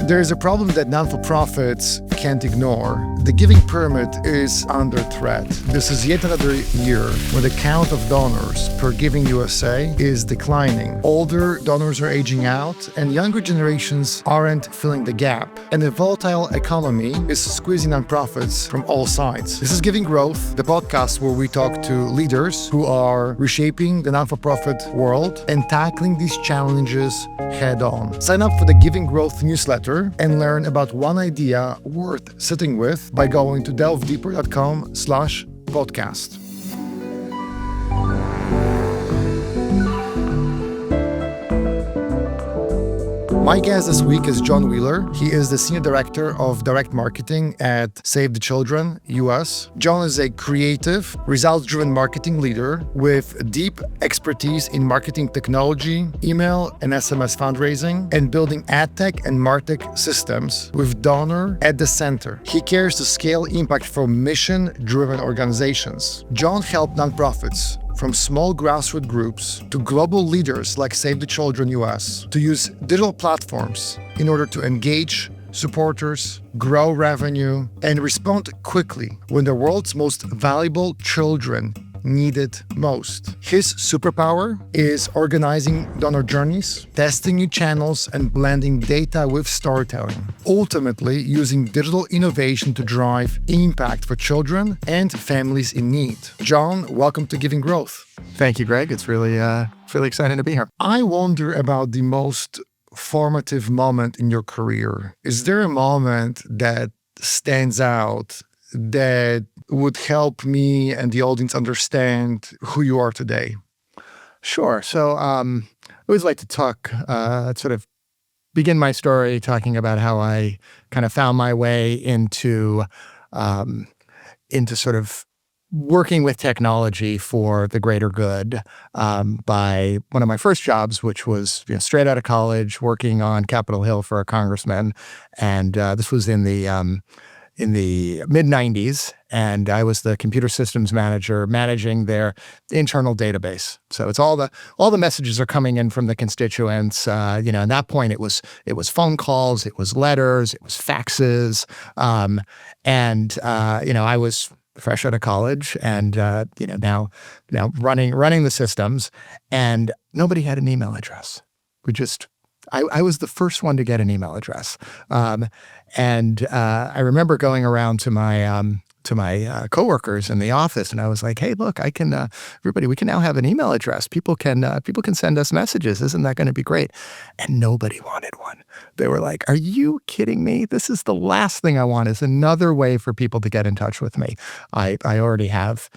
There is a problem that non-for-profits can't ignore. The giving pyramid is under threat. This is yet another year when the count of donors per Giving USA is declining. Older donors are aging out, and younger generations aren't filling the gap. And the volatile economy is squeezing nonprofits from all sides. This is Giving Growth, the podcast where we talk to leaders who are reshaping the non-for-profit world and tackling these challenges head on. Sign up for the Giving Growth newsletter and learn about one idea worth sitting with by going to delvedeeper.com/podcast. My guest this week is Jon Wheeler. He is the Senior Director of Direct Marketing at Save the Children US. Jon is a creative, results-driven marketing leader with deep expertise in marketing technology, email and SMS fundraising, and building ad tech and martech systems with donor at the center. He cares to scale impact for mission-driven organizations. Jon helped nonprofits from small grassroots groups to global leaders like Save the Children US to use digital platforms in order to engage supporters, grow revenue, and respond quickly when the world's most valuable children need it most. His superpower is organizing donor journeys, testing new channels, and blending data with storytelling, ultimately using digital innovation to drive impact for children and families in need. Jon, welcome to Giving Growth. Thank you, Greg. It's really exciting to be here. I wonder about the most formative moment in your career. Is there a moment that stands out that would help me and the audience understand who you are today? Sure. So I always like to talk, sort of begin my story talking about how I kind of found my way into sort of working with technology for the greater good by one of my first jobs, which was straight out of college, working on Capitol Hill for a congressman. And this was in the mid-90s, and I was the computer systems manager managing their internal database. So it's all the messages are coming in from the constituents. At that point it was phone calls, it was letters, it was faxes, I was fresh out of college and now running the systems, and nobody had an email address. I was the first one to get an email address. I remember going around to my coworkers in the office, and I was like, "Hey, look, everybody, we can now have an email address. People can send us messages. Isn't that going to be great?" And nobody wanted one. They were like, "Are you kidding me? This is the last thing I want, is another way for people to get in touch with me. I already have,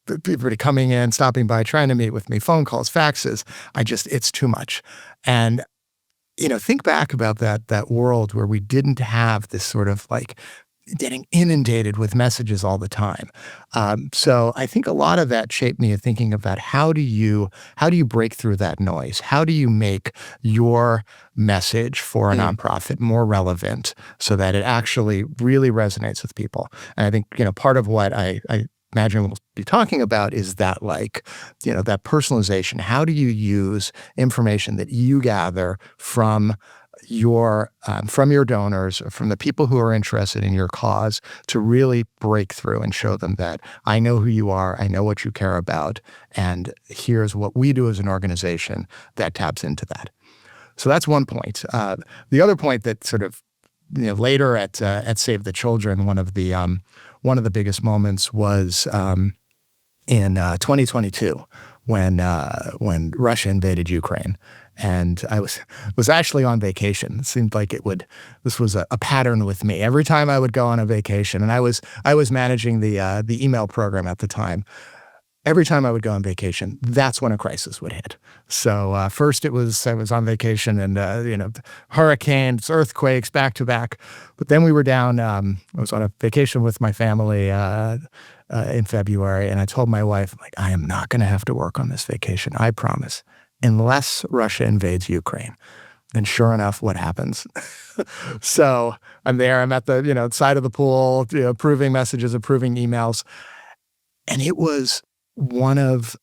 everybody coming in, stopping by, trying to meet with me, phone calls, faxes. It's too much." And, think back about that world where we didn't have this sort of like getting inundated with messages all the time. So I think a lot of that shaped me in thinking about how do you break through that noise? How do you make your message for a nonprofit more relevant so that it actually really resonates with people? And I think, part of what I imagine we'll be talking about is that that personalization. How do you use information that you gather from your donors, from the people who are interested in your cause, to really break through and show them that I know who you are, I know what you care about, and here's what we do as an organization that taps into that. So that's one point. The other point that sort of later at Save the Children, one of the biggest moments was in 2022 when Russia invaded Ukraine, and I was actually on vacation. It seemed like this was a pattern with me. Every time I would go on a vacation, and I was managing the email program at the time. Every time I would go on vacation, that's when a crisis would hit. So first I was on vacation and, hurricanes, earthquakes, back to back. But then we were down, I was on a vacation with my family in February. And I told my wife, I'm like, I am not going to have to work on this vacation, I promise, unless Russia invades Ukraine. And sure enough, what happens? So I'm there, I'm at the, side of the pool, approving messages, approving emails. And it was one of,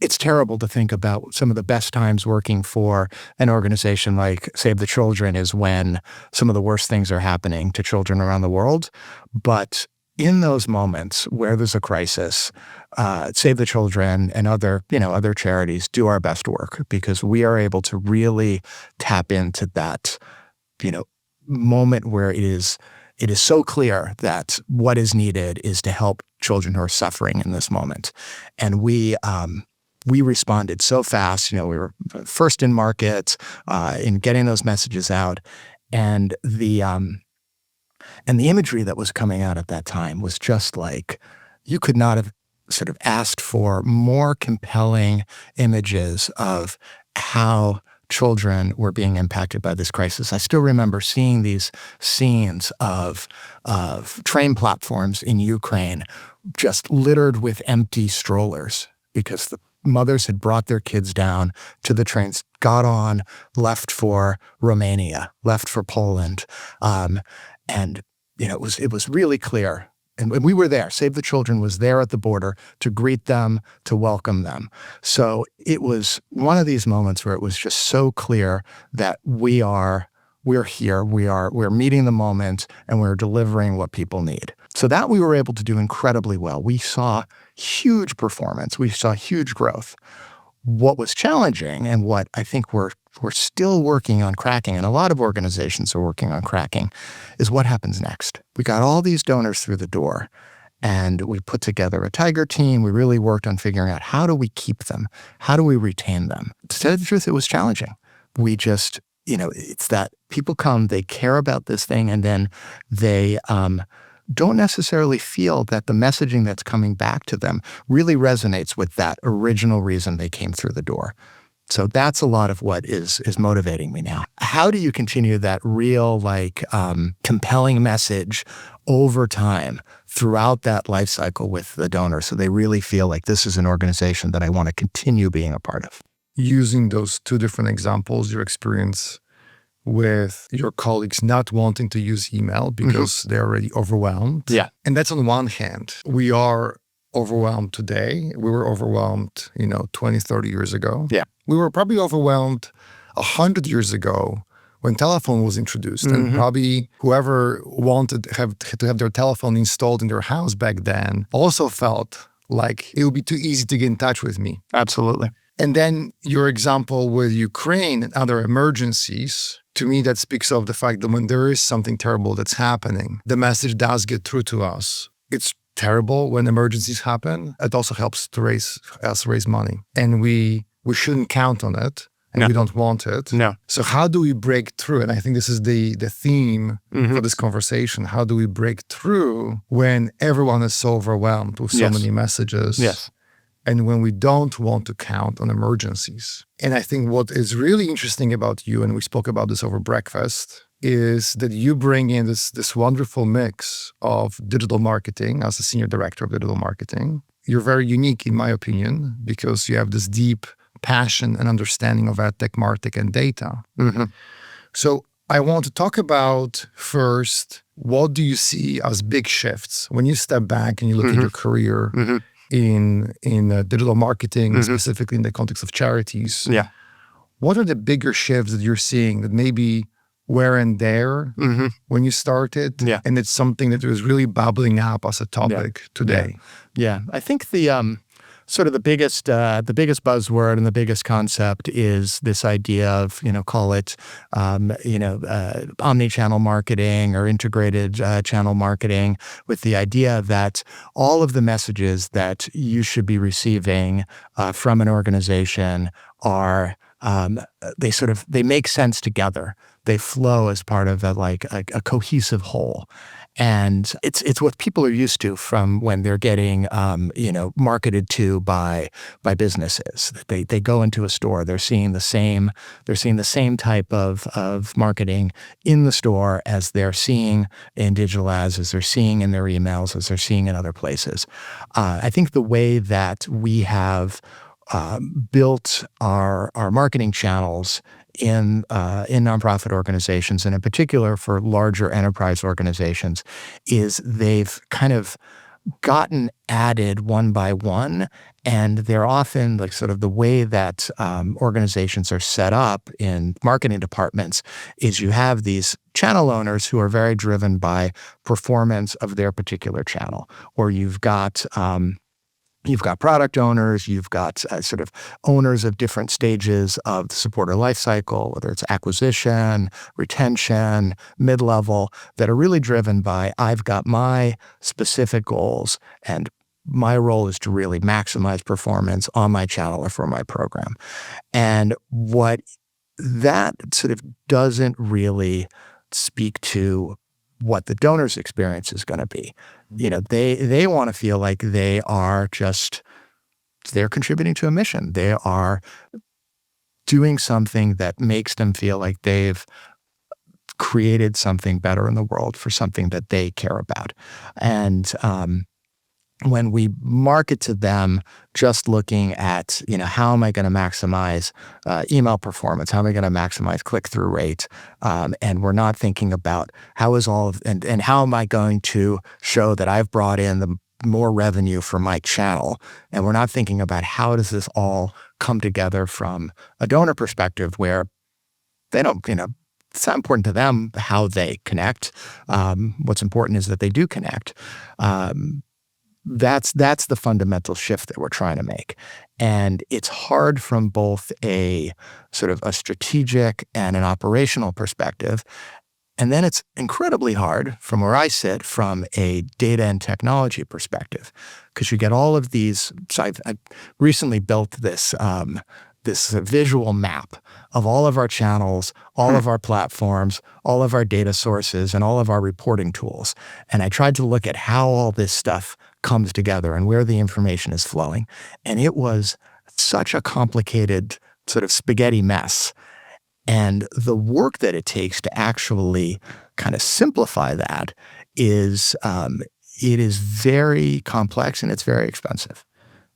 it's terrible to think about some of the best times working for an organization like Save the Children is when some of the worst things are happening to children around the world. But in those moments where there's a crisis, Save the Children and other charities do our best work because we are able to really tap into that, moment where it is so clear that what is needed is to help children who are suffering in this moment. And we responded so fast. We were first in market in getting those messages out, and the imagery that was coming out at that time was just like you could not have sort of asked for more compelling images of how children were being impacted by this crisis. I still remember seeing these scenes of train platforms in Ukraine just littered with empty strollers because the mothers had brought their kids down to the trains, got on, left for Romania, left for Poland. And it was really clear. And we were there. Save the Children was there at the border to greet them, to welcome them. So it was one of these moments where it was just so clear that we're here, we're meeting the moment, and we're delivering what people need. So that we were able to do incredibly well. We saw huge performance. We saw huge growth. What was challenging, and what I think we're still working on cracking, and a lot of organizations are working on cracking, is what happens next. We got all these donors through the door, and we put together a tiger team. We really worked on figuring out, how do we keep them? How do we retain them? To tell you the truth, it was challenging. We just, it's that people come, they care about this thing, and then they don't necessarily feel that the messaging that's coming back to them really resonates with that original reason they came through the door. So that's a lot of what is motivating me now. How do you continue that real, compelling message over time throughout that life cycle with the donor so they really feel like this is an organization that I want to continue being a part of? Using those two different examples, your experience with your colleagues not wanting to use email because they're already overwhelmed. Yeah. And that's on one hand. We are overwhelmed today. We were overwhelmed, 20, 30 years ago. Yeah. We were probably overwhelmed 100 years ago when telephone was introduced. And probably whoever wanted to have their telephone installed in their house back then also felt like it would be too easy to get in touch with me. Absolutely. And then your example with Ukraine and other emergencies, to me, that speaks of the fact that when there is something terrible that's happening, the message does get through to us. It's terrible when emergencies happen. It also helps to raise money. And we shouldn't count on it, and we don't want it. No. So how do we break through? And I think this is the theme for this conversation. How do we break through when everyone is so overwhelmed with so many messages? Yes. And when we don't want to count on emergencies. And I think what is really interesting about you, and we spoke about this over breakfast, is that you bring in this wonderful mix of digital marketing as a senior director of digital marketing. You're very unique, in my opinion, because you have this deep passion and understanding of ad tech, martech, and data. So I want to talk about first, what do you see as big shifts when you step back and you look at your career in digital marketing, specifically in the context of charities? Yeah. What are the bigger shifts that you're seeing that maybe weren't there when you started? Yeah. And it's something that was really bubbling up as a topic today. Yeah. I think the sort of the biggest buzzword and the biggest concept is this idea of, call it, omni-channel marketing or integrated channel marketing, with the idea that all of the messages that you should be receiving from an organization are, they make sense together. They flow as part of a cohesive whole. And it's what people are used to from when they're getting, marketed to by businesses. They go into a store, they're seeing the same type of marketing in the store as they're seeing in digital ads, as they're seeing in their emails, as they're seeing in other places. I think the way that we have built our marketing channels in nonprofit organizations, and in particular for larger enterprise organizations, is they've kind of gotten added one by one. And they're often like sort of the way that organizations are set up in marketing departments is you have these channel owners who are very driven by performance of their particular channel, or you've got product owners, you've got sort of owners of different stages of the supporter life cycle, whether it's acquisition, retention, mid-level, that are really driven by, I've got my specific goals and my role is to really maximize performance on my channel or for my program. And what that sort of doesn't really speak to what the donor's experience is going to be. They want to feel like they're contributing to a mission. They are doing something that makes them feel like they've created something better in the world for something that they care about. And when we market to them, just looking at, how am I going to maximize email performance? How am I going to maximize click-through rate? And we're not thinking about how is and how am I going to show that I've brought in the more revenue for my channel? And we're not thinking about how does this all come together from a donor perspective where they don't, it's not important to them how they connect. What's important is that they do connect. That's the fundamental shift that we're trying to make. And it's hard from both a sort of a strategic and an operational perspective. And then it's incredibly hard from where I sit from a data and technology perspective, because you get all of these. So I've recently built this visual map of all of our channels, all of our platforms, all of our data sources, and all of our reporting tools. And I tried to look at how all this stuff comes together and where the information is flowing. And it was such a complicated sort of spaghetti mess. And the work that it takes to actually kind of simplify that is, it is very complex and it's very expensive.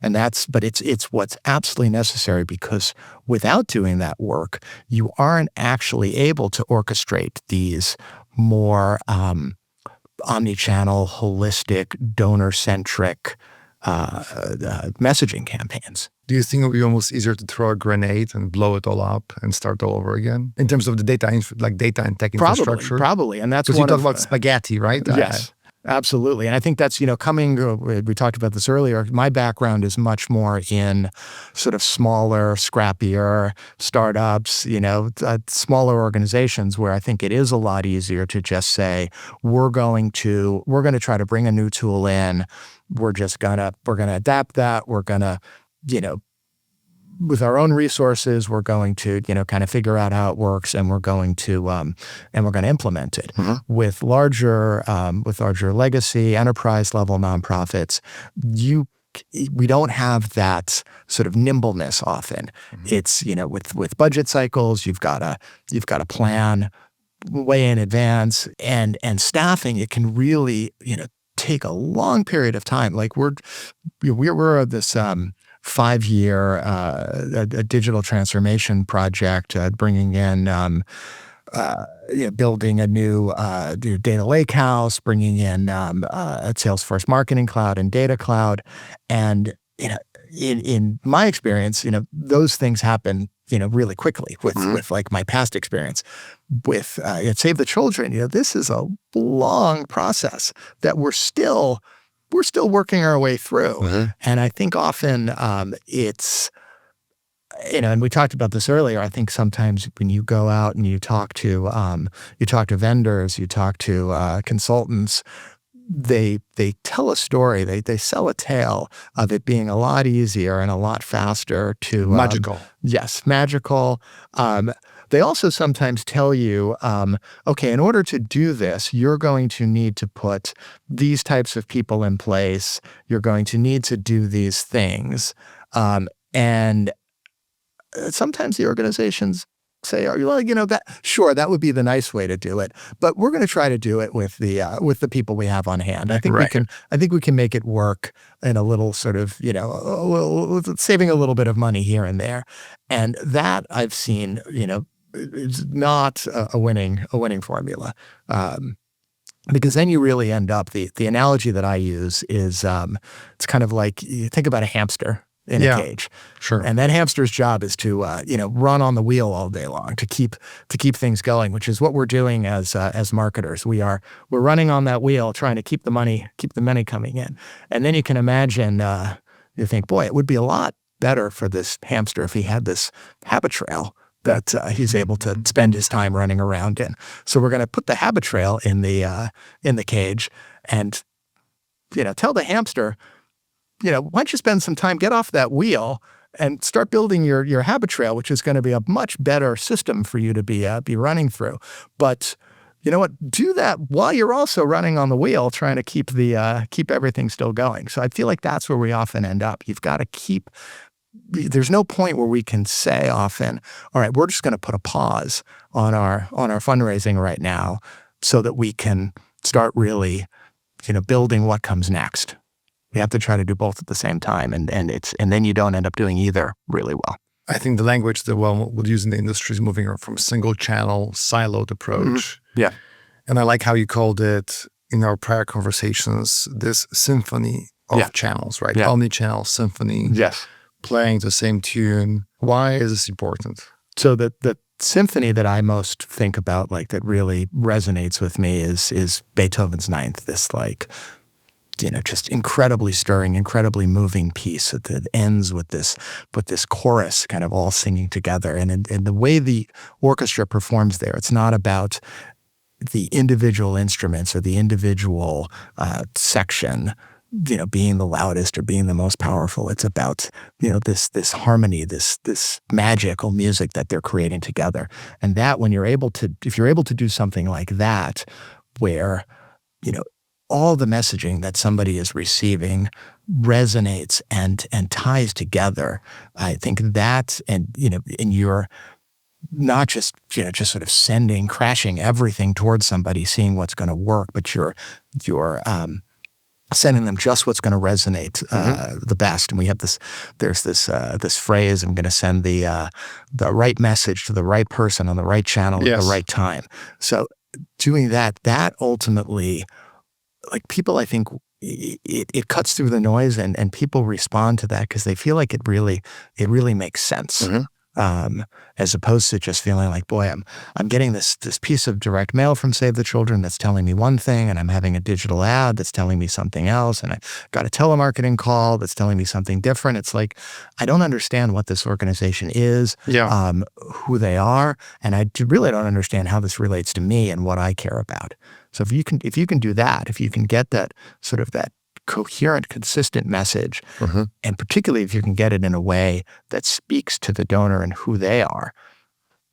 And but it's what's absolutely necessary, because without doing that work, you aren't actually able to orchestrate these more omni-channel, holistic, donor-centric messaging campaigns. Do you think it would be almost easier to throw a grenade and blow it all up and start all over again in terms of the data and tech infrastructure? Probably, and that's because you one talk about spaghetti, right? Yes. Absolutely. And I think that's, we talked about this earlier. My background is much more in sort of smaller, scrappier startups, smaller organizations where I think it is a lot easier to just say, we're going to try to bring a new tool in. We're going to adapt that. We're going to, with our own resources, we're going to, kind of figure out how it works, and we're going to implement it. Mm-hmm. With larger legacy enterprise level nonprofits, we don't have that sort of nimbleness often. Mm-hmm. It's, with budget cycles, you've got to plan way in advance, and staffing, it can really, take a long period of time. Like we're this 5-year a digital transformation project, bringing in building a new data lakehouse, bringing in a Salesforce Marketing Cloud and Data Cloud, and in my experience, those things happen really quickly with like my past experience with Save the Children. This is a long process that we're still working our way through. Mm-hmm. And I think often it's, and we talked about this earlier, I think sometimes when you go out and you talk to vendors, you talk to consultants, they tell a story, they sell a tale of it being a lot easier and a lot faster to... Magical. Yes, magical. They also sometimes tell you, okay, in order to do this, you're going to need to put these types of people in place. You're going to need to do these things. And sometimes the organizations say, well, that would be the nice way to do it, but we're going to try to do it with the people we have on hand. I think we can make it work in a little sort of, saving a little bit of money here and there. And that I've seen, is not a winning formula. Because then you really end up, the analogy that I use is it's kind of like you think about a hamster in a cage. Sure. And that hamster's job is to run on the wheel all day long to keep things going, which is what we're doing as marketers. We're running on that wheel trying to keep the money coming in. And then you can imagine you think, boy, it would be a lot better for this hamster if he had this habit trail that he's able to spend his time running around in. So we're going to put the habit trail in the cage and tell the hamster, why don't you spend some time, get off that wheel and start building your habit trail, which is going to be a much better system for you to be running through. But you know what? Do that while you're also running on the wheel, trying to keep everything still going. So I feel like that's where we often end up. You've got to keep. There's no point where we can say often, all right, we're just going to put a pause on our fundraising right now so that we can start really, building what comes next. We have to try to do both at the same time, and then you don't end up doing either really well. I think the language that we'll use in the industry is moving from a single channel, siloed approach. Mm-hmm. Yeah. And I like how you called it in our prior conversations, this symphony of channels, right? Yeah. Omni-Channel, Symphony. Yes. Playing the same tune. Why is this important? So the symphony that I most think about, like that really resonates with me, is Beethoven's Ninth. This just incredibly stirring, incredibly moving piece that ends with this chorus kind of all singing together. And the way the orchestra performs there, it's not about the individual instruments or the individual section being the loudest or being the most powerful. It's about, this harmony, this magical music that they're creating together. And that if you're able to do something like that, where, all the messaging that somebody is receiving resonates and ties together, I think that, and you're not just sort of crashing everything towards somebody, seeing what's going to work, but you're sending them just what's going to resonate the best. And we have there's this phrase, I'm going to send the right message to the right person on the right channel at the right time. So doing that ultimately, like people, I think it cuts through the noise and people respond to that because they feel like it really makes sense. As opposed to just feeling like, boy, I'm getting this piece of direct mail from Save the Children that's telling me one thing, and I'm having a digital ad that's telling me something else, and I got a telemarketing call that's telling me something different. It's like, I don't understand what this organization is, who they are, and I really don't understand how this relates to me and what I care about. So if you can do that, if you can get that sort of that coherent, consistent message, and particularly if you can get it in a way that speaks to the donor and who they are,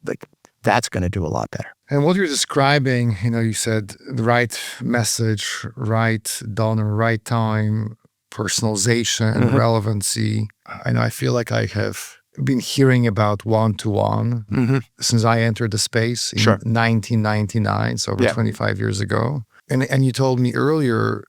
like that's going to do a lot better. And what you're describing, you said the right message, right donor, right time, personalization, and relevancy. I feel like I have been hearing about one-to-one since I entered the space in 1999, so over 25 years ago. And you told me earlier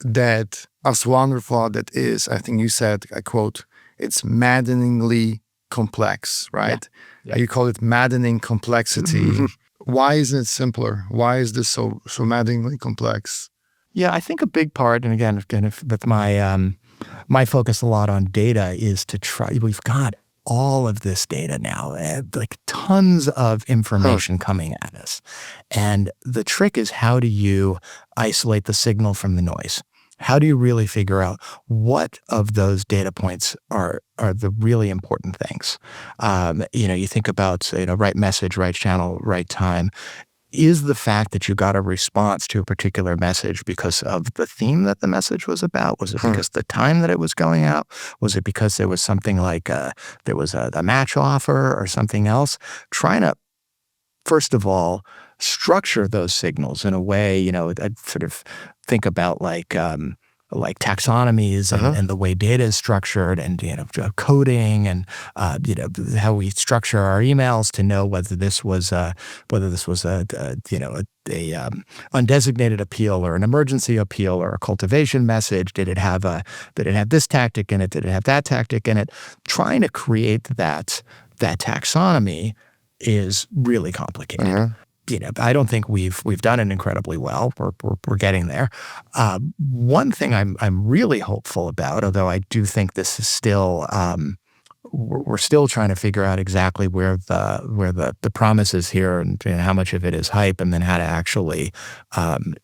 that as wonderful that is, I think you said, I quote, it's maddeningly complex, right? Yeah. You call it maddening complexity. Why isn't it simpler? Why is this so maddeningly complex? Yeah, I think a big part, and again with my focus a lot on data, is to try. We've got all of this data now, like tons of information coming at us. And the trick is, how do you isolate the signal from the noise? How do you really figure out what of those data points are the really important things? You think about, right message, right channel, right time. Is the fact that you got a response to a particular message because of the theme that the message was about? Was it because the time that it was going out? Was it because there was something like there was a match offer or something else? Trying to, first of all, structure those signals in a way, I'd sort of think about like taxonomies and the way data is structured, and coding, and how we structure our emails to know whether this was a undesignated appeal or an emergency appeal or a cultivation message. Did it have this tactic in it? Did it have that tactic in it? Trying to create that taxonomy is really complicated. I don't think we've done it incredibly well. We're getting there. One thing I'm really hopeful about, although I do think this is still we're still trying to figure out exactly where the promise is here and how much of it is hype, and then how to actually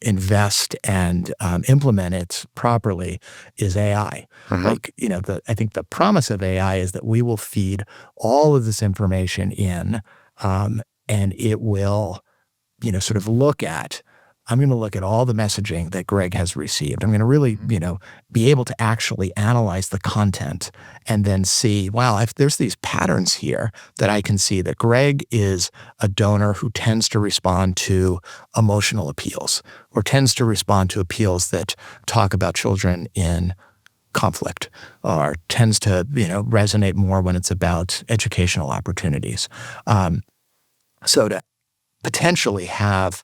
invest and implement it properly, is AI. Like, I think the promise of AI is that we will feed all of this information in, and it will, sort of I'm going to look at all the messaging that Greg has received. I'm going to really, be able to actually analyze the content and then see, wow, if there's these patterns here that I can see, that Greg is a donor who tends to respond to emotional appeals, or tends to respond to appeals that talk about children in conflict, or tends to, resonate more when it's about educational opportunities. So to potentially have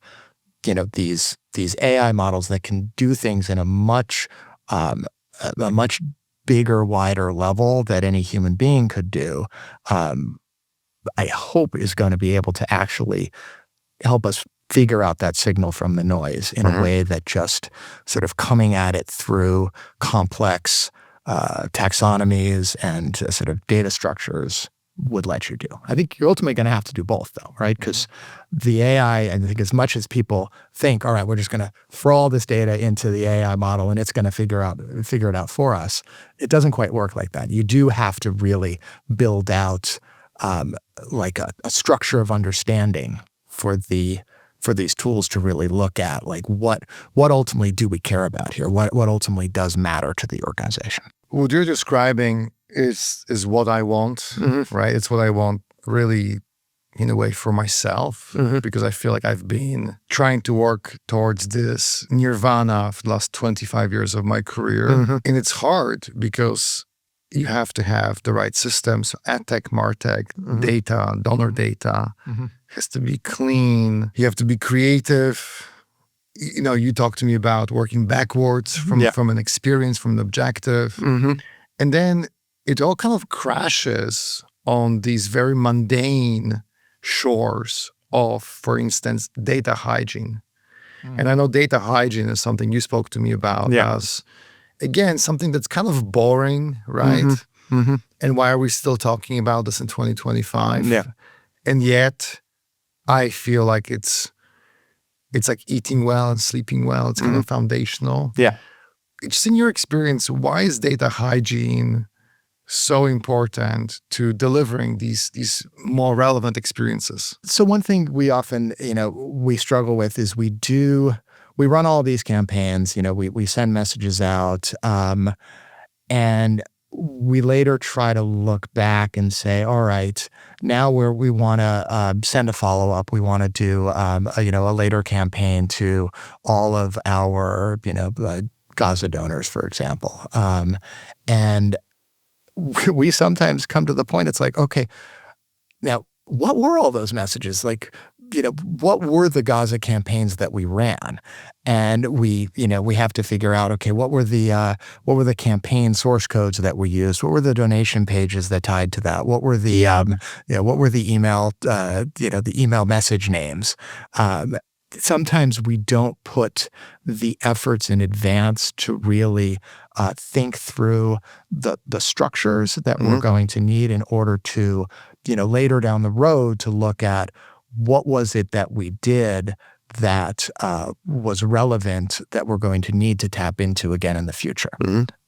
these AI models that can do things in a much bigger, wider level that any human being could do, I hope is going to be able to actually help us figure out that signal from the noise in a way that just sort of coming at it through complex taxonomies and sort of data structures would let you do. I think you're ultimately going to have to do both, though, right? Because the AI, I think, as much as people think, all right, we're just going to throw all this data into the AI model and it's going to figure it out for us, it doesn't quite work like that. You do have to really build out like a structure of understanding for these tools to really look at, like, what ultimately do we care about here? What ultimately does matter to the organization? What you're describing is what I want, right? It's what I want really, in a way, for myself, because I feel like I've been trying to work towards this nirvana for the last 25 years of my career. And it's hard because you have to have the right systems, AdTech, MarTech, data, donor data, has to be clean. You have to be creative. You talked to me about working backwards from an experience, from an objective. And then it all kind of crashes on these very mundane shores of, for instance, data hygiene. And I know data hygiene is something you spoke to me about as, again, something that's kind of boring, right? And why are we still talking about this in 2025? And yet, I feel like it's like eating well and sleeping well. It's kind of foundational. Just in your experience, why is data hygiene so important to delivering these more relevant experiences? So one thing we often, we struggle with is we run all these campaigns, we send messages out, and we later try to look back and say, all right, now we want to send a follow-up. We want to do, a later campaign to all of our, Gaza donors, for example. And we sometimes come to the point, it's like, okay, now what were all those messages? Like, what were the Gaza campaigns that we ran? And we have to figure out, okay, what were the campaign source codes that we used? What were the donation pages that tied to that? What were the email, the email message names? Sometimes we don't put the efforts in advance to really think through the structures that we're going to need in order to, later down the road, to look at what was it that we did that was relevant that we're going to need to tap into again in the future.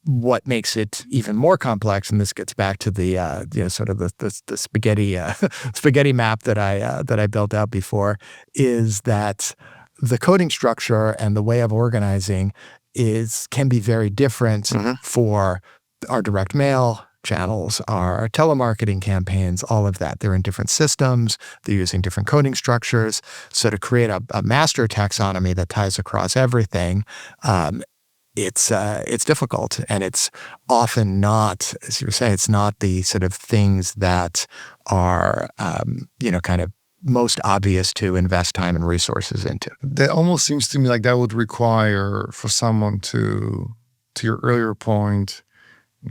What makes it even more complex, and this gets back to the sort of the spaghetti map that I built out before, is that the coding structure and the way of organizing can be very different for our direct mail channels, our telemarketing campaigns, all of that. They're in different systems. They're using different coding structures. So to create a master taxonomy that ties across everything, it's difficult, and it's often not, as you were saying, it's not the sort of things that are, kind of most obvious to invest time and resources into. That almost seems to me like that would require for someone to your earlier point,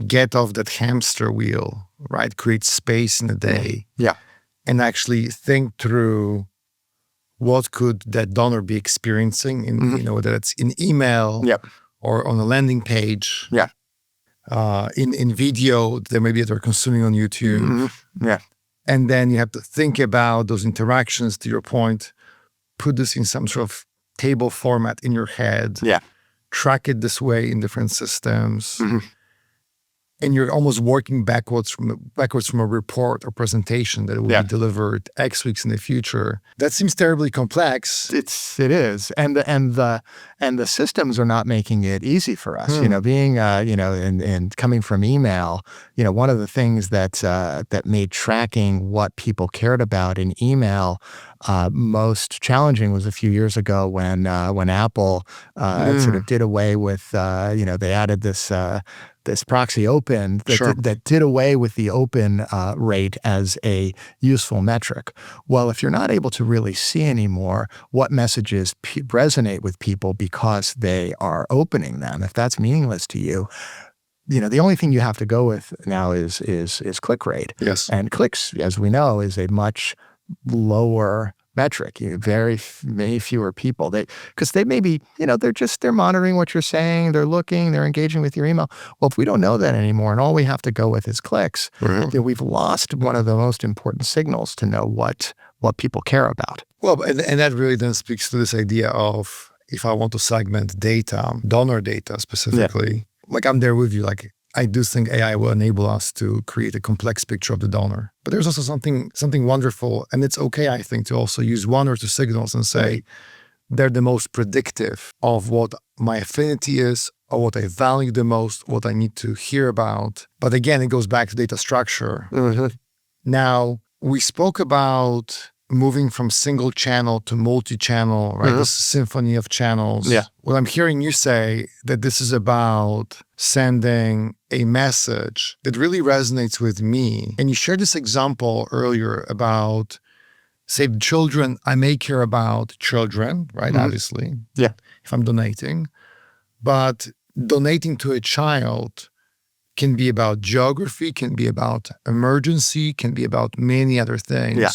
get off that hamster wheel, right? Create space in the day. Yeah. And actually think through what could that donor be experiencing in whether it's in email Yep. or on a landing page. Yeah. In video that maybe they're consuming on YouTube. Mm-hmm. Yeah. And then you have to think about those interactions, to your point, put this in some sort of table format in your head. Yeah. Track it this way in different systems. Mm-hmm. And you're almost working backwards from a report or presentation that will be delivered X weeks in the future. That seems terribly complex. It is, and the systems are not making it easy for us. Being and coming from email, one of the things that made tracking what people cared about in email most challenging was a few years ago when Apple sort of did away with they added this proxy open that did away with the open rate as a useful metric. Well, if you're not able to really see anymore what messages resonate with people because they are opening them, if that's meaningless to you, the only thing you have to go with now is click rate. Yes. And clicks, as we know, is a much lower metric. Many fewer people. Because they may be, they're monitoring what you're saying, they're looking, they're engaging with your email. Well, if we don't know that anymore and all we have to go with is clicks, we've lost one of the most important signals to know what people care about. Well, and that really then speaks to this idea of, if I want to segment data, donor data specifically, like I'm there with you, like I do think AI will enable us to create a complex picture of the donor. But there's also something wonderful, and it's okay, I think, to also use one or two signals and say they're the most predictive of what my affinity is, or what I value the most, what I need to hear about. But again, it goes back to data structure. Mm-hmm. Now, we spoke about moving from single channel to multi-channel, right? This symphony of channels. Yeah. Well, I'm hearing you say that this is about sending a message that really resonates with me. And you shared this example earlier about, say, children. I may care about children, right? Obviously. Yeah. If I'm donating. But donating to a child can be about geography, can be about emergency, can be about many other things. Yeah.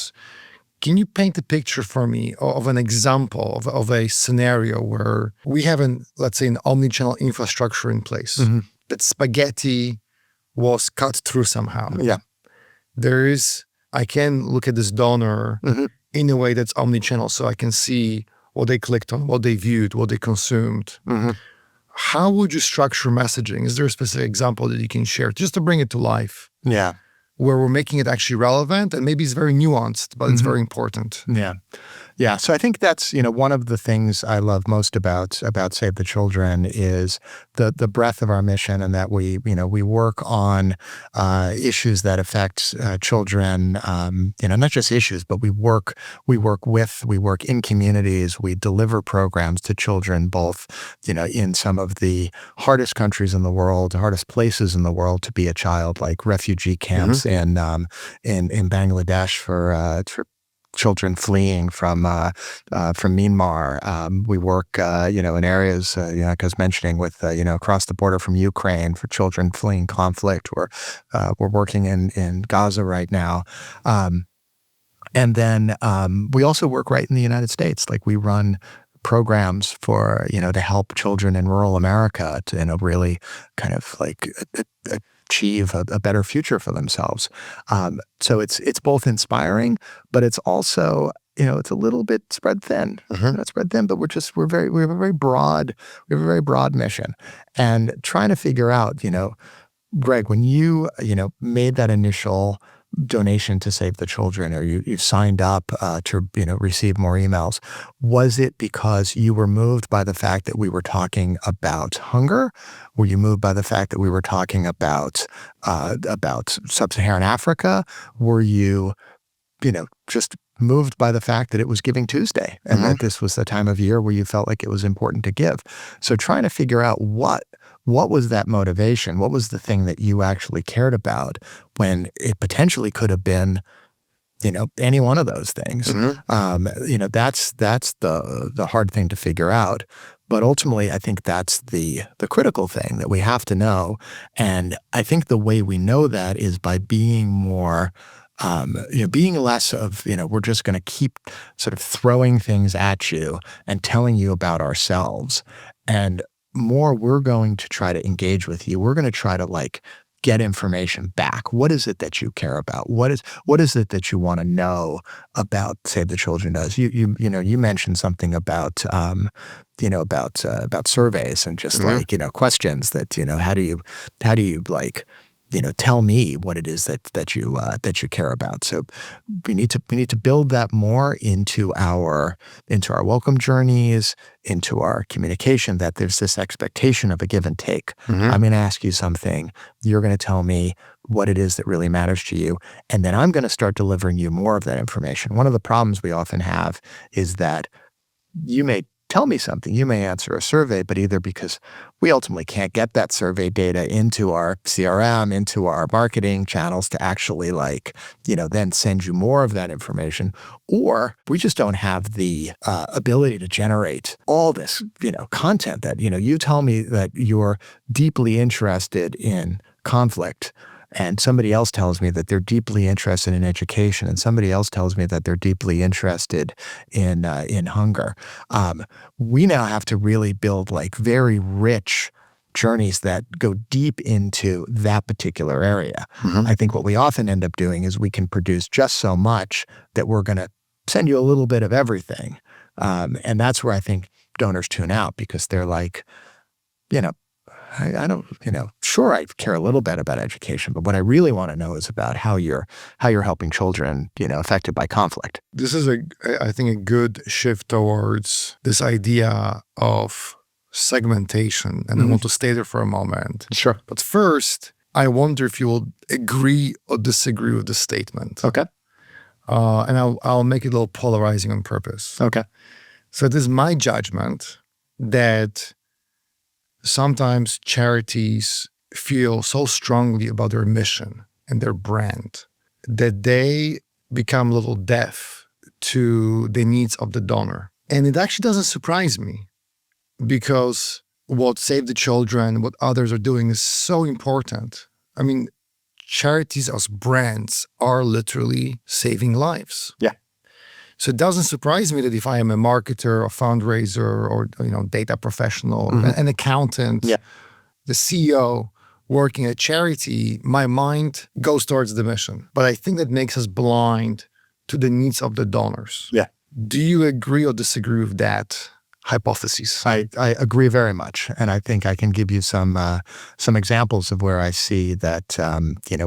Can you paint a picture for me of an example of a scenario where we have let's say an omni-channel infrastructure in place, that spaghetti was cut through somehow? Yeah. I can look at this donor in a way that's omni-channel, so I can see what they clicked on, what they viewed, what they consumed. How would you structure messaging? Is there a specific example that you can share just to bring it to life? Yeah. Where we're making it actually relevant, and maybe it's very nuanced, but it's very important. Yeah. Yeah. So I think that's, one of the things I love most about Save the Children is the breadth of our mission, and that we work on issues that affect children, not just issues, but we work in communities, we deliver programs to children, both, in some of the hardest countries in the world, the hardest places in the world to be a child, like refugee camps in Bangladesh for children fleeing from Myanmar. We work, in areas, like I was mentioning, with, across the border from Ukraine for children fleeing conflict. We're working in Gaza right now. And then we also work right in the United States. Like we run programs for, to help children in rural America to, really kind of like achieve a better future for themselves. So it's both inspiring, but it's also, it's a little bit spread thin. Not spread thin, but we have a very broad mission, and trying to figure out, Greg, when you made that initial donation to Save the Children, or you signed up to receive more emails, was it because you were moved by the fact that we were talking about hunger? Were you moved by the fact that we were talking about sub-Saharan Africa? Were you just moved by the fact that it was Giving Tuesday, and that this was the time of year where you felt like it was important to give? So trying to figure out what was that motivation? What was the thing that you actually cared about when it potentially could have been, any one of those things? That's the hard thing to figure out. But ultimately, I think that's the critical thing that we have to know. And I think the way we know that is by being more being less of, we're just going to keep sort of throwing things at you and telling you about ourselves, and more we're going to try to engage with you. We're going to try to get information back. What is it that you care about? What is it that you want to know about Save the Children does? You mentioned something about about surveys and just questions that how do you tell me what it is that you care about. So we need to build that more into our welcome journeys, into our communication, that there's this expectation of a give and take. I'm going to ask you something. You're going to tell me what it is that really matters to you. And then I'm going to start delivering you more of that information. One of the problems we often have is that you may tell me something, you may answer a survey, but either because we ultimately can't get that survey data into our CRM, into our marketing channels to actually then send you more of that information, or we just don't have the ability to generate all this, content that, you tell me that you're deeply interested in conflict, and somebody else tells me that they're deeply interested in education, and somebody else tells me that they're deeply interested in hunger. We now have to really build very rich journeys that go deep into that particular area. I think what we often end up doing is we can produce just so much that we're going to send you a little bit of everything. And that's where I think donors tune out, because they're I don't, sure, I care a little bit about education, but what I really want to know is about how you're helping children, affected by conflict. This is I think a good shift towards this idea of segmentation, and I want to stay there for a moment. Sure. But first, I wonder if you will agree or disagree with the statement. Okay. And I'll make it a little polarizing on purpose. Okay. So it is my judgment that sometimes charities feel so strongly about their mission and their brand that they become a little deaf to the needs of the donor. And it actually doesn't surprise me, because what Save the Children, what others are doing is so important. I mean, charities as brands are literally saving lives. Yeah. So it doesn't surprise me that if I am a marketer or fundraiser or data professional, an accountant, the CEO working at a charity, my mind goes towards the mission. But I think that makes us blind to the needs of the donors. Yeah. Do you agree or disagree with that hypothesis? I agree very much, and I think I can give you some examples of where I see that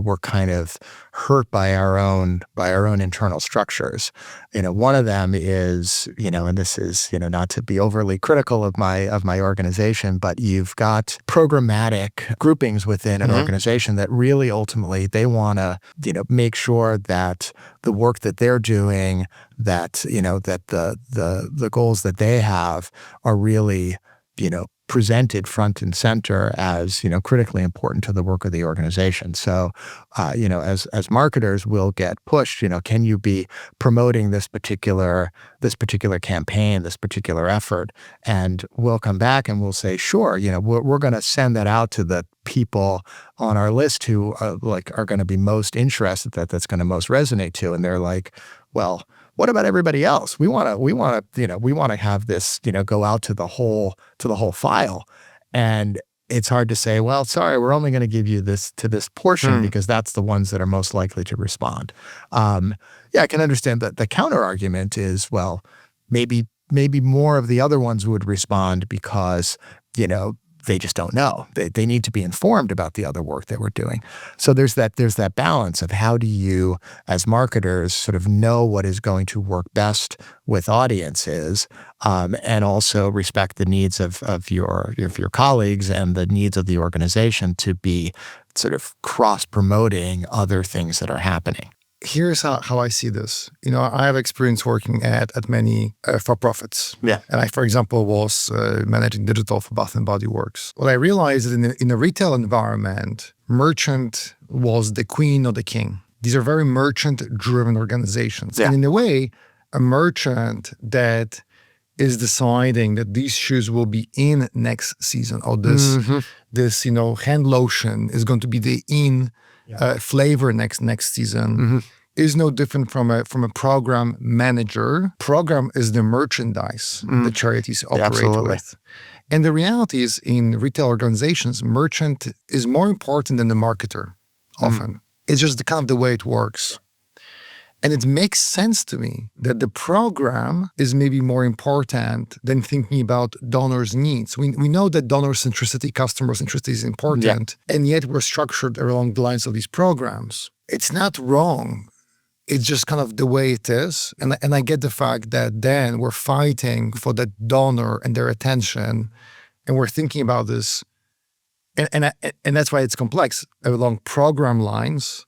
we're kind of hurt by our own internal structures. One of them is, and this is, not to be overly critical of my organization, but you've got programmatic groupings within an organization that really ultimately they want to, make sure that the work that they're doing, that that the goals that they have are really, presented front and center as, critically important to the work of the organization. So, as marketers, we'll get pushed, can you be promoting this particular campaign, this particular effort? And we'll come back and we'll say, sure, we're going to send that out to the people on our list who are going to be most interested, that's going to most resonate to. And they're like, well, what about everybody else? We want to have this, go out to the whole file. And it's hard to say, well, sorry, we're only going to give you this portion because that's the ones that are most likely to respond. I can understand that the counter argument is, well, maybe more of the other ones would respond because, they just don't know. They need to be informed about the other work that we're doing. So there's that balance of how do you, as marketers, sort of know what is going to work best with audiences, and also respect the needs of your colleagues and the needs of the organization to be sort of cross-promoting other things that are happening. Here's how I see this. I have experience working at many for-profits. Yeah. And I, for example, was managing digital for Bath & Body Works. What I realized is in a retail environment, merchant was the queen or the king. These are very merchant-driven organizations. Yeah. And in a way, a merchant that is deciding that these shoes will be in next season, or this hand lotion is going to be the flavor next season, is no different from a program manager. Program is the merchandise the charities operate with. And the reality is, in retail organizations, merchant is more important than the marketer often. It's just kind of the way it works. And it makes sense to me that the program is maybe more important than thinking about donors' needs. We know that donor centricity, customer centricity is important, and yet we're structured along the lines of these programs. It's not wrong. It's just kind of the way it is. And I get the fact that then we're fighting for the donor and their attention, and we're thinking about this. And that's why it's complex along program lines,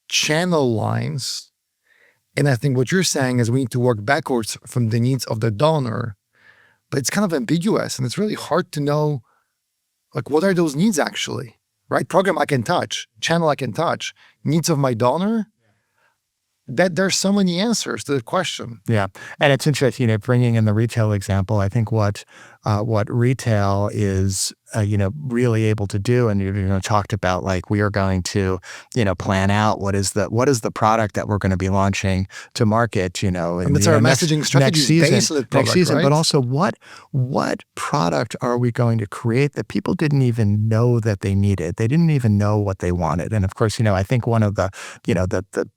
channel lines. And I think what you're saying is we need to work backwards from the needs of the donor, but it's kind of ambiguous and it's really hard to know, like, what are those needs actually, right? Program I can touch, channel I can touch, needs of my donor. That there's so many answers to the question. Yeah, and it's interesting, bringing in the retail example. I think what retail is, really able to do, and talked about, like, we are going to, plan out what is the product that we're going to be launching to market, and that's our messaging strategy based on the product, next season, right? But also what product are we going to create that people didn't even know that they needed? They didn't even know what they wanted. And of course, I think one of the,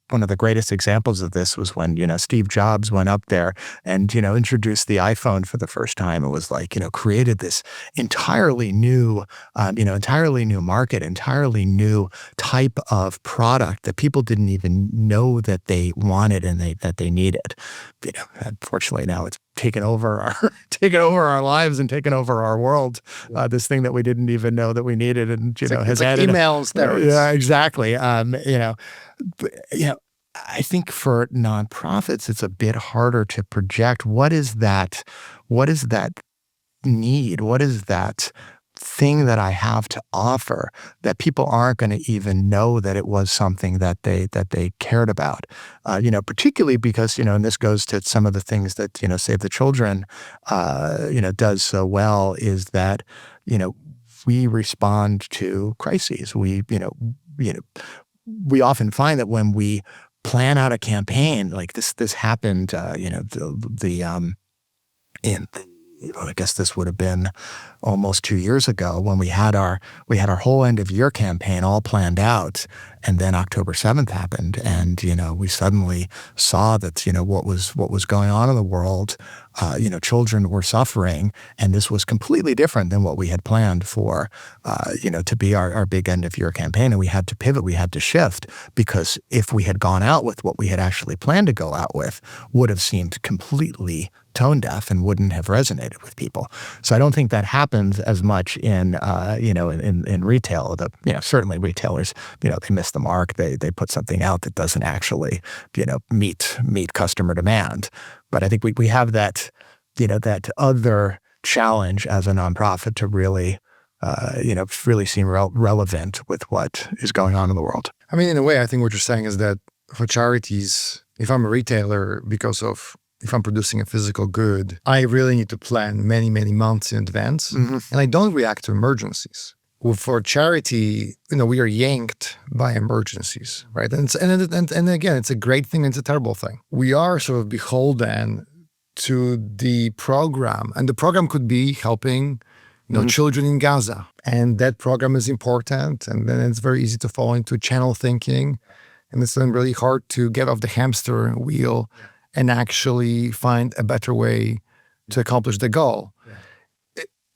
one of the greatest examples of this was when, Steve Jobs went up there and, introduced the iPhone for the first time. It was like, created this entirely new market, entirely new type of product that people didn't even know that they wanted and that they needed. Unfortunately, now it's taken over our lives and taken over our world. This thing that we didn't even know that we needed, and has added emails there. Yeah, exactly. I think for nonprofits, it's a bit harder to project what is that need, what is that thing that I have to offer that people aren't going to even know that it was something that they cared about. Particularly because, and this goes to some of the things that, Save the Children, does so well, is that, we respond to crises. We often find that when we plan out a campaign like this happened, I guess this would have been almost 2 years ago when we had our whole end of year campaign all planned out, and then October 7th happened, and we suddenly saw that what was going on in the world. Children were suffering, and this was completely different than what we had planned for, to be our big end of year campaign. And we had to pivot, we had to shift, because if we had gone out with what we had actually planned to go out with, would have seemed completely tone deaf and wouldn't have resonated with people. So I don't think that happens as much in retail. Certainly retailers, they miss the mark. They put something out that doesn't actually, meet customer demand. But I think we have that, that other challenge as a nonprofit to really, really seem relevant with what is going on in the world. I mean, in a way, I think what you're saying is that for charities, if I'm a retailer, if I'm producing a physical good, I really need to plan many, many months in advance, and I don't react to emergencies. Well, for charity, we are yanked by emergencies, right? And again, it's a great thing, it's a terrible thing. We are sort of beholden to the program, and the program could be helping, children in Gaza, and that program is important. And then it's very easy to fall into channel thinking, and it's then really hard to get off the hamster wheel and actually find a better way to accomplish the goal.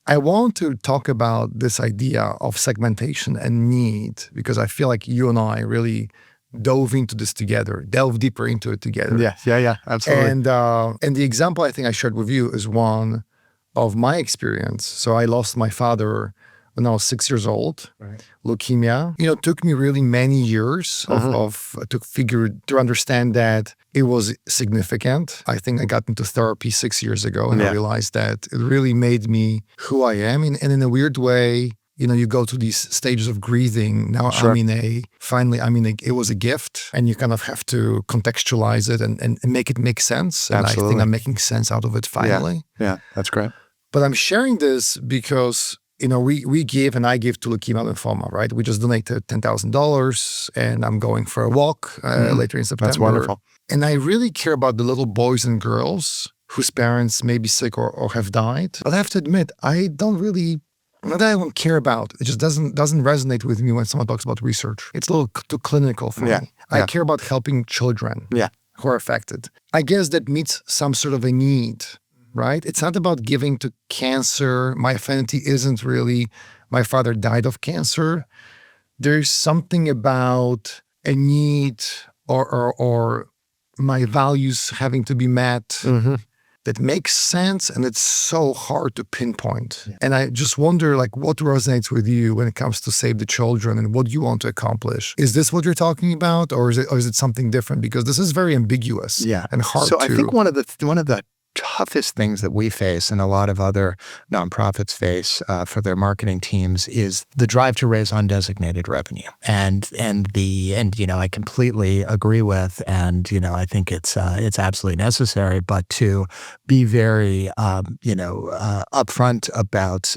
I want to talk about this idea of segmentation and need, because I feel like you and I really delve deeper into it together. Yeah, absolutely. And the example I think I shared with you is one of my experience. So I lost my father when I was 6 years old, right. Leukemia. It took me really many years to understand that it was significant. I think I got into therapy 6 years ago, and I realized that it really made me who I am. And in a weird way, you go through these stages of grieving. Now sure. It was a gift, and you kind of have to contextualize it and make it make sense. And Absolutely. I think I'm making sense out of it finally. Yeah, that's great. But I'm sharing this because we give, and I give to leukemia lymphoma, right? We just donated $10,000 and I'm going for a walk later in September. That's wonderful. And I really care about the little boys and girls whose parents may be sick or have died. But I have to admit, I don't really, not that I don't care about, it just doesn't resonate with me when someone talks about research. It's a little too clinical for me. I care about helping children who are affected. I guess that meets some sort of a need, right? It's not about giving to cancer. My affinity isn't really, my father died of cancer. There's something about a need or my values having to be met that makes sense, and it's so hard to pinpoint. Yeah. And I just wonder, like, what resonates with you when it comes to Save the Children and what you want to accomplish? Is this what you're talking about, or is it something different? Because this is very ambiguous and hard So I think one of the toughest things that we face and a lot of other nonprofits face for their marketing teams is the drive to raise undesignated revenue. And I completely agree with, and I think it's absolutely necessary, but to be very upfront about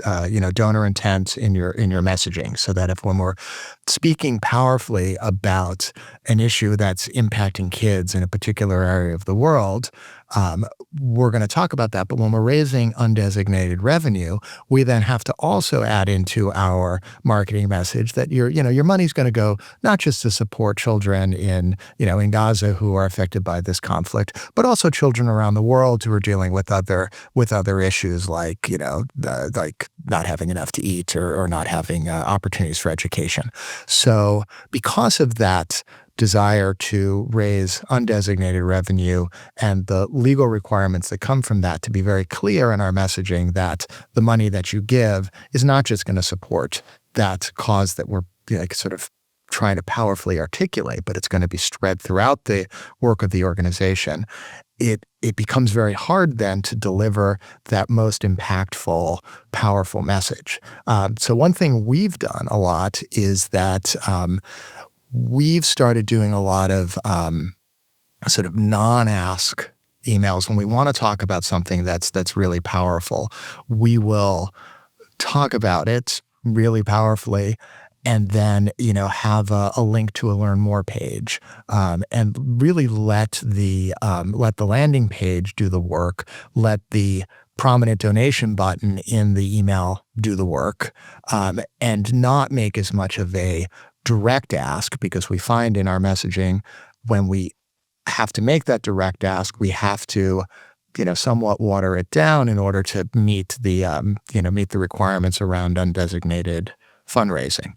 donor intent in your messaging, so that when we're speaking powerfully about an issue that's impacting kids in a particular area of the world, we're going to talk about that. But when we're raising undesignated revenue, we then have to also add into our marketing message that your money's going to go not just to support children in Gaza who are affected by this conflict, but also children around the world who are dealing with other issues like like not having enough to eat or not having opportunities for education. So because of that desire to raise undesignated revenue and the legal requirements that come from that, to be very clear in our messaging that the money that you give is not just going to support that cause that we're sort of trying to powerfully articulate, but it's going to be spread throughout the work of the organization. It becomes very hard then to deliver that most impactful, powerful message. So one thing we've done a lot is that we've started doing a lot of sort of non-ask emails. When we want to talk about something that's really powerful, we will talk about it really powerfully, and then have a link to a learn more page, and really let the landing page do the work. Let the prominent donation button in the email do the work, and not make as much of a direct ask, because we find in our messaging when we have to make that direct ask, we have to somewhat water it down in order to meet the requirements around undesignated fundraising.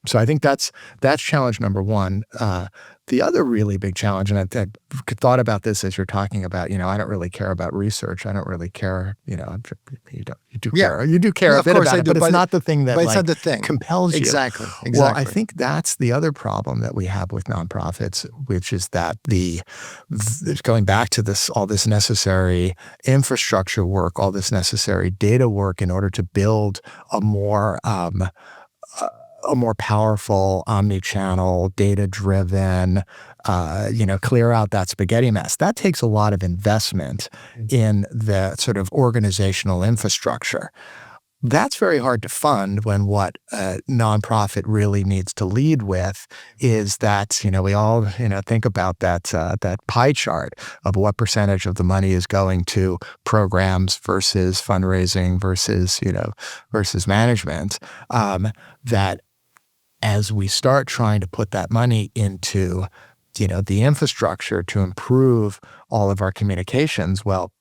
So I think that's challenge number one. The other really big challenge, and I thought about this as you're talking about, I don't really care about research. I don't really care, you do care. You do care a bit about it, but it's not the thing that it's not the thing. Compels you. Exactly. Well, I think that's the other problem that we have with nonprofits, which is that going back to all this necessary infrastructure work, all this necessary data work in order to build a more powerful, omni-channel, data-driven, clear out that spaghetti mess. That takes a lot of investment in the sort of organizational infrastructure. That's very hard to fund when what a nonprofit really needs to lead with is that, we all, think about that pie chart of what percentage of the money is going to programs versus fundraising versus management, that as we start trying to put that money into, the infrastructure to improve all of our communications, well,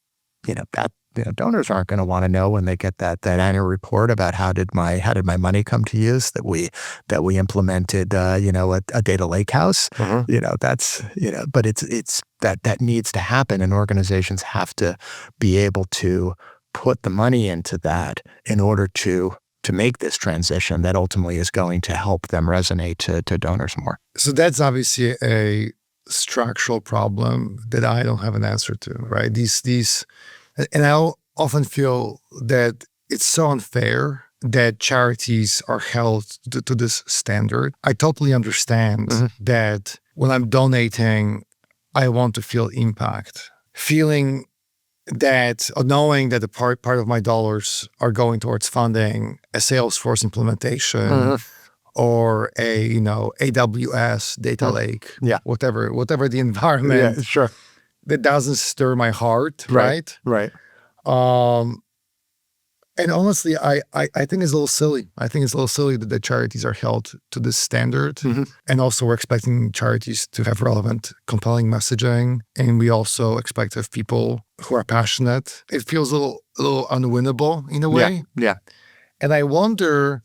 donors aren't going to want to know when they get that annual report about how did my money come to use, that we implemented a data lake house. That's but it's that needs to happen, and organizations have to be able to put the money into that in order to make this transition that ultimately is going to help them resonate to donors more. So that's obviously a structural problem that I don't have an answer to, right? These, and I often feel that it's so unfair that charities are held to this standard. I totally understand that when I'm donating, I want to feel impact. Feeling that knowing that the part of my dollars are going towards funding a Salesforce implementation or a AWS data lake, whatever the environment, sure. that doesn't stir my heart, right? Right. And honestly, I think it's a little silly. I think it's a little silly that the charities are held to this standard. And also we're expecting charities to have relevant, compelling messaging. And we also expect to have people who are passionate. It feels a little unwinnable in a way. Yeah. And I wonder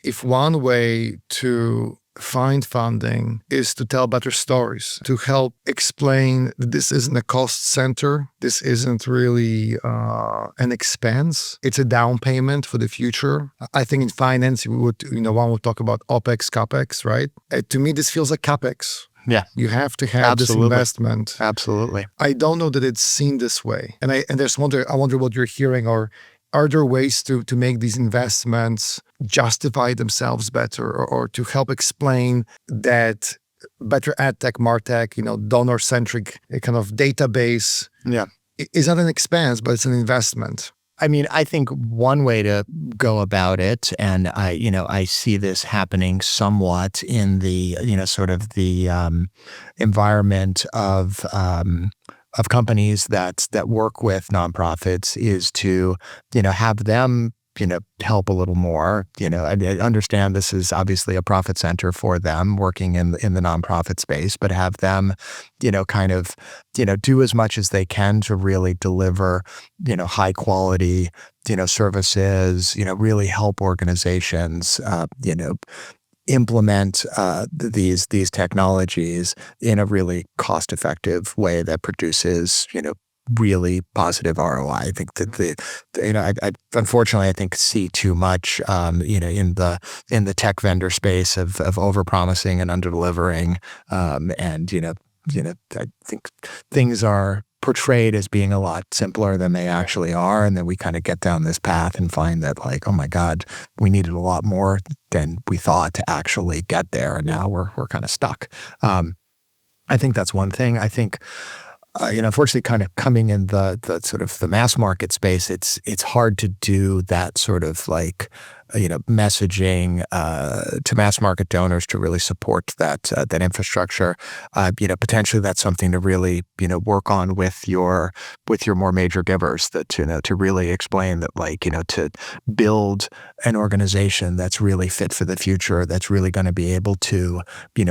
if one way to find funding is to tell better stories, to help explain that this isn't a cost center. This isn't really an expense. It's a down payment for the future. I think in finance, one would talk about OPEX, CAPEX, right? To me, this feels like CAPEX. Yeah. You have to have this investment. Absolutely. I don't know that it's seen this way. And I wonder what you're hearing, or are there ways to make these investments justify themselves better, or to help explain that better ad tech, martech, donor-centric kind of database is not an expense, but it's an investment? I mean, I think one way to go about it, and I see this happening somewhat in the, sort of the environment of companies that work with nonprofits, is to, have them, help a little more. I understand this is obviously a profit center for them working in the nonprofit space, but have them, kind of, do as much as they can to really deliver, high quality, services, really help organizations, implement these technologies in a really cost-effective way that produces, really positive ROI. I think that I unfortunately, I think, see too much, in the tech vendor space of overpromising and underdelivering, and I think things are portrayed as being a lot simpler than they actually are, and then we kind of get down this path and find that, like, oh my God, we needed a lot more than we thought to actually get there, and now we're kind of stuck. I think that's one thing. I think, unfortunately, kind of coming in the sort of the mass market space, it's hard to do that sort of like, messaging to mass market donors to really support that infrastructure. Potentially that's something to really, work on with your more major givers, that, to really explain that, like, to build an organization that's really fit for the future, that's really going to be able to,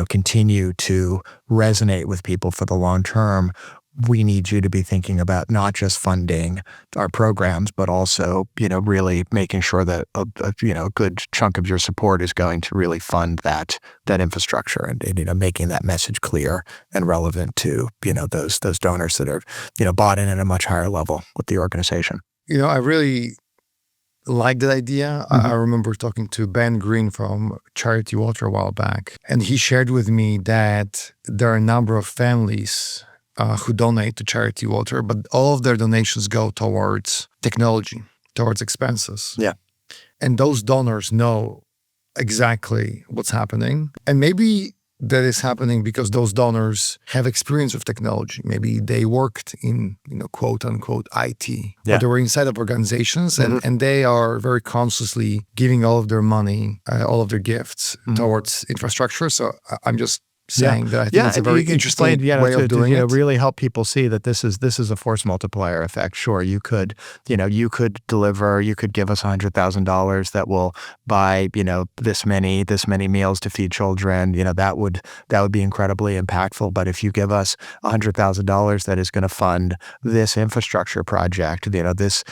continue to resonate with people for the long term. We need you to be thinking about not just funding our programs, but also, really making sure that a good chunk of your support is going to really fund that infrastructure, and making that message clear and relevant to, those donors that are, bought in at a much higher level with the organization. I really like that idea. I remember talking to Ben Green from Charity Water a while back, and he shared with me that there are a number of families who donate to Charity Water, but all of their donations go towards technology, towards expenses. Yeah. And those donors know exactly what's happening. And maybe that is happening because those donors have experience with technology. Maybe they worked in, quote unquote, IT, or they were inside of organizations, and they are very consciously giving all of their money, all of their gifts towards infrastructure. So I'm just saying that I think it's a very interesting way of doing it. Really help people see that this is a force multiplier effect. Sure, you could deliver, you could give us $100,000 that will buy, this many meals to feed children. That would be incredibly impactful. But if you give us $100,000 that is going to fund this infrastructure project, this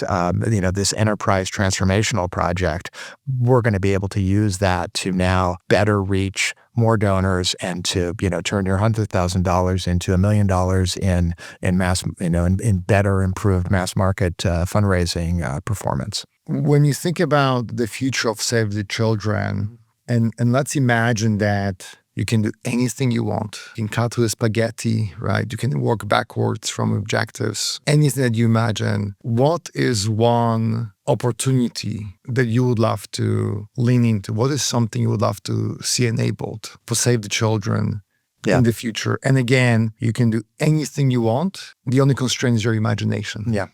enterprise transformational project, we're going to be able to use that to now better reach more donors, and to, turn your $100,000 into $1 million in mass, in better, improved mass market fundraising performance. When you think about the future of Save the Children, and let's imagine that you can do anything you want. You can cut through the spaghetti, right? You can work backwards from objectives. Anything that you imagine. What is one opportunity that you would love to lean into? What is something you would love to see enabled for Save the Children in the future. And again, you can do anything you want. The only constraint is your imagination. Yeah.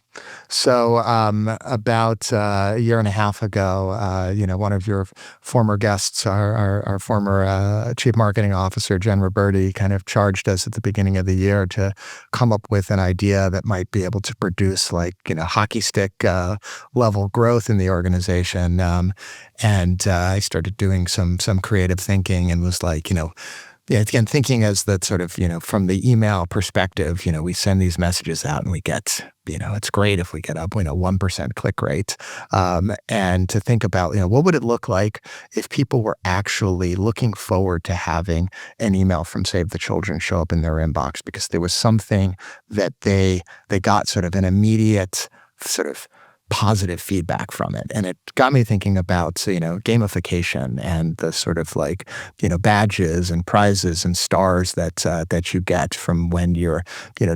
So about a year and a half ago, one of your former guests, our former chief marketing officer, Jen Roberti, kind of charged us at the beginning of the year to come up with an idea that might be able to produce hockey stick level growth in the organization. And I started doing some creative thinking and was like, again, thinking as that sort of, from the email perspective, we send these messages out and we get, it's great if we get up, 1% click rate. And to think about, what would it look like if people were actually looking forward to having an email from Save the Children show up in their inbox because there was something that they got sort of an immediate sort of positive feedback from it. And it got me thinking about, gamification and the sort of badges and prizes and stars that you get from when you're,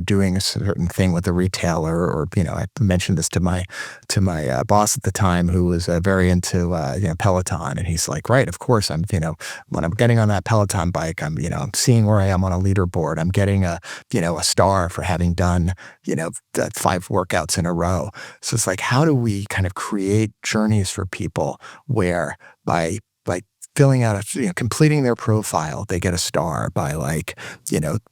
doing a certain thing with a retailer or, I mentioned this to my boss at the time who was very into, Peloton. And he's like, right, of course, I'm, when I'm getting on that Peloton bike, I'm seeing where I am on a leaderboard. I'm getting a star for having done, 5 workouts in a row. So it's like, how do we kind of create journeys for people where by filling out completing their profile, they get a star, by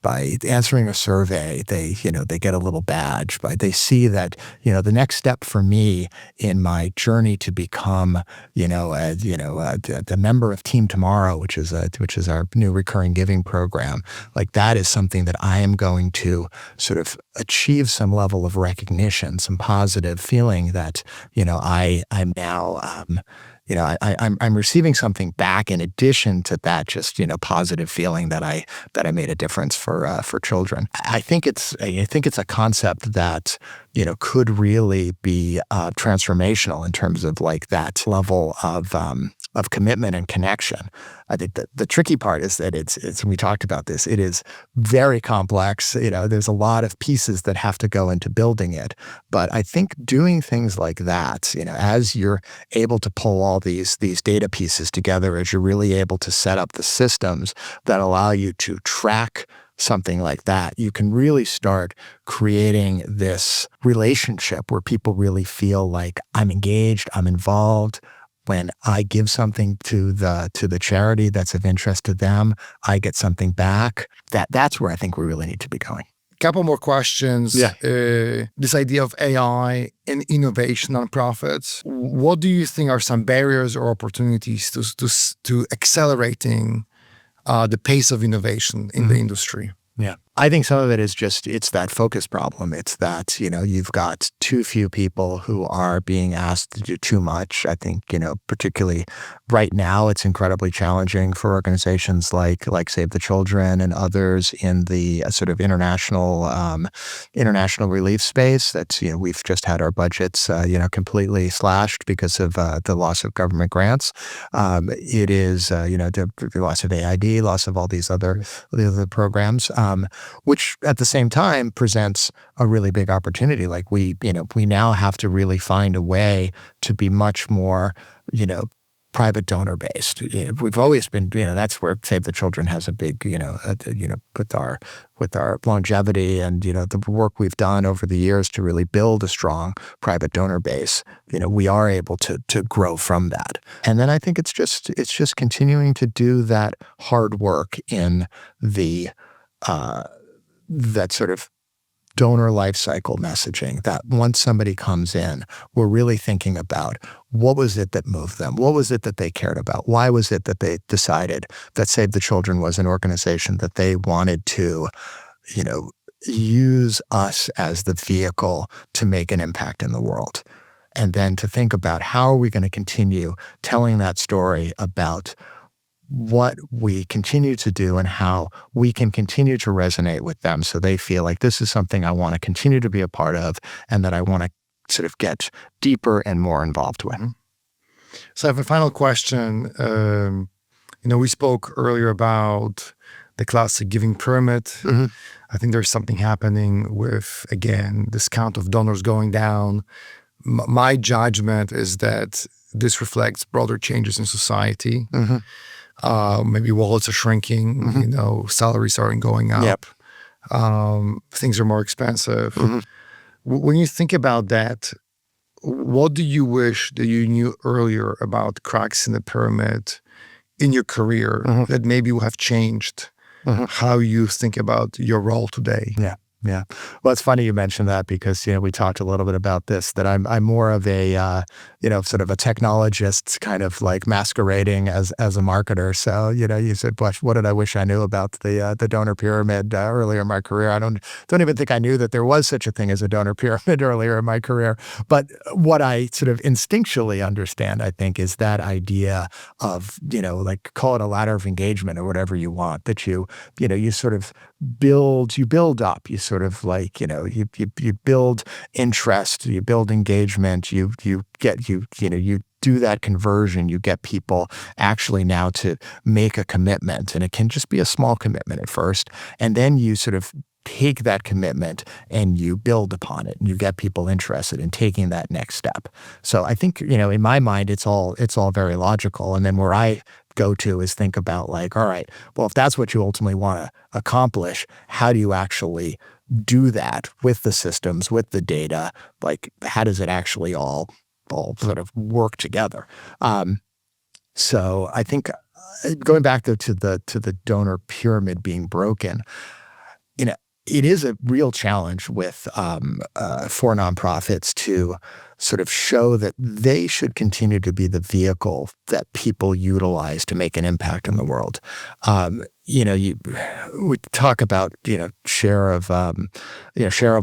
by answering a survey, they get a little badge, they see that, the next step for me in my journey to become, a member of Team Tomorrow, which is our new recurring giving program, that is something that I am going to sort of achieve some level of recognition, some positive feeling that, I'm now, I'm receiving something back in addition to that just positive feeling that I made a difference for children. I think it's a concept that could really be transformational in terms of that level of commitment and connection. I think that the tricky part is that it's we talked about this. It is very complex. There's a lot of pieces that have to go into building it. But I think doing things like that, as you're able to pull all these data pieces together, as you're really able to set up the systems that allow you to track something like that, you can really start creating this relationship where people really feel like I'm engaged, I'm involved. When I give something to the charity that's of interest to them, I get something back. That's where I think we really need to be going. Couple more questions. Yeah. This idea of AI and innovation nonprofits. What do you think are some barriers or opportunities to accelerating the pace of innovation in the industry? Yeah. I think some of it is just, it's that focus problem. It's that, you've got too few people who are being asked to do too much. I think, particularly right now, it's incredibly challenging for organizations like Save the Children and others in the sort of international relief space that, we've just had our budgets, completely slashed because of the loss of government grants. It is, the loss of AID, loss of all these other programs. Which at the same time presents a really big opportunity. We now have to really find a way to be much more, private donor based. We've always been, that's where Save the Children has a big, with our longevity and, the work we've done over the years to really build a strong private donor base, we are able to grow from that. And then I think it's just continuing to do that hard work in the, that sort of donor life cycle messaging, that once somebody comes in, we're really thinking about what was it that moved them? What was it that they cared about? Why was it that they decided that Save the Children was an organization that they wanted to, use us as the vehicle to make an impact in the world? And then to think about how are we going to continue telling that story about what we continue to do and how we can continue to resonate with them so they feel like this is something I want to continue to be a part of and that I want to sort of get deeper and more involved with. So I have a final question. We spoke earlier about the classic giving pyramid. Mm-hmm. I think there's something happening with, again, this count of donors going down. My judgment is that this reflects broader changes in society. Mm-hmm. Maybe wallets are shrinking, salaries aren't going up. Yep. Things are more expensive. When you think about that, what do you wish that you knew earlier about cracks in the pyramid in your career that maybe would have changed how you think about your role today? Yeah. Yeah. Well, it's funny you mentioned that because, we talked a little bit about this, that I'm more of a, sort of a technologist kind of like masquerading as a marketer. So, you said, what did I wish I knew about the donor pyramid earlier in my career? I don't even think I knew that there was such a thing as a donor pyramid earlier in my career. But what I sort of instinctually understand, I think, is that idea of, like call it a ladder of engagement or whatever you want, that you sort of build up, you sort of like, you build interest, you build engagement, you do that conversion, you get people actually now to make a commitment, and it can just be a small commitment at first, and then you sort of take that commitment and you build upon it and you get people interested in taking that next step. So I think, in my mind, it's all very logical. And then where I go to is think about like, all right, well, if that's what you ultimately want to accomplish, how do you actually do that with the systems, with the data? Like, how does it actually all sort of work together? So I think going back to the donor pyramid being broken, it is a real challenge with for nonprofits to sort of show that they should continue to be the vehicle that people utilize to make an impact in the world. We talk about share of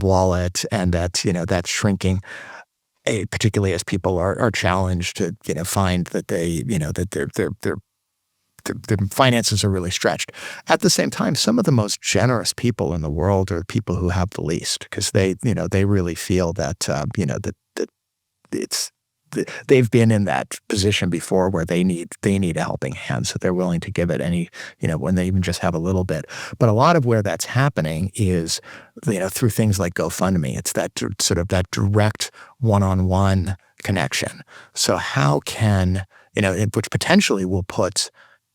wallet, and that's shrinking. Particularly as people are challenged to find that their finances are really stretched. At the same time, some of the most generous people in the world are the people who have the least, because they really feel that they've been in that position before where they need a helping hand, so they're willing to give it when they even just have a little bit. But a lot of where that's happening is through things like GoFundMe. It's that sort of that direct one-on-one connection. So how can which potentially will put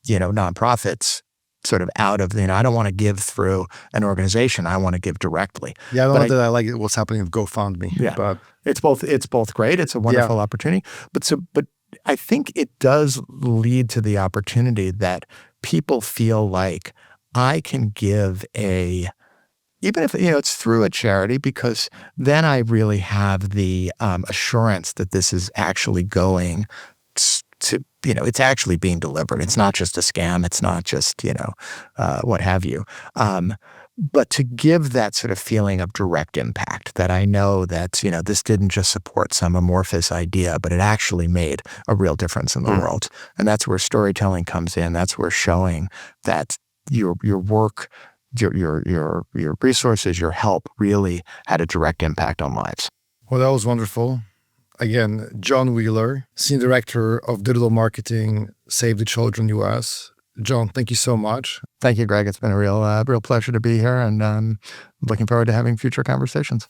nonprofits sort of out of I don't want to give through an organization. I want to give directly. Yeah, I don't know that I like what's happening with GoFundMe. Yeah, but it's both great. It's a wonderful opportunity. But I think it does lead to the opportunity that people feel like I can give even if it's through a charity, because then I really have the assurance that this is actually going to it's actually being delivered. It's not just a scam. It's not just, what have you. But to give that sort of feeling of direct impact, that I know that, this didn't just support some amorphous idea, but it actually made a real difference in the world. And that's where storytelling comes in. That's where showing that your work, your resources, your help really had a direct impact on lives. Well, that was wonderful. Again, Jon Wheeler, Senior Director of Digital Marketing, Save the Children US. Jon, thank you so much. Thank you, Greg. It's been a real pleasure to be here, and looking forward to having future conversations.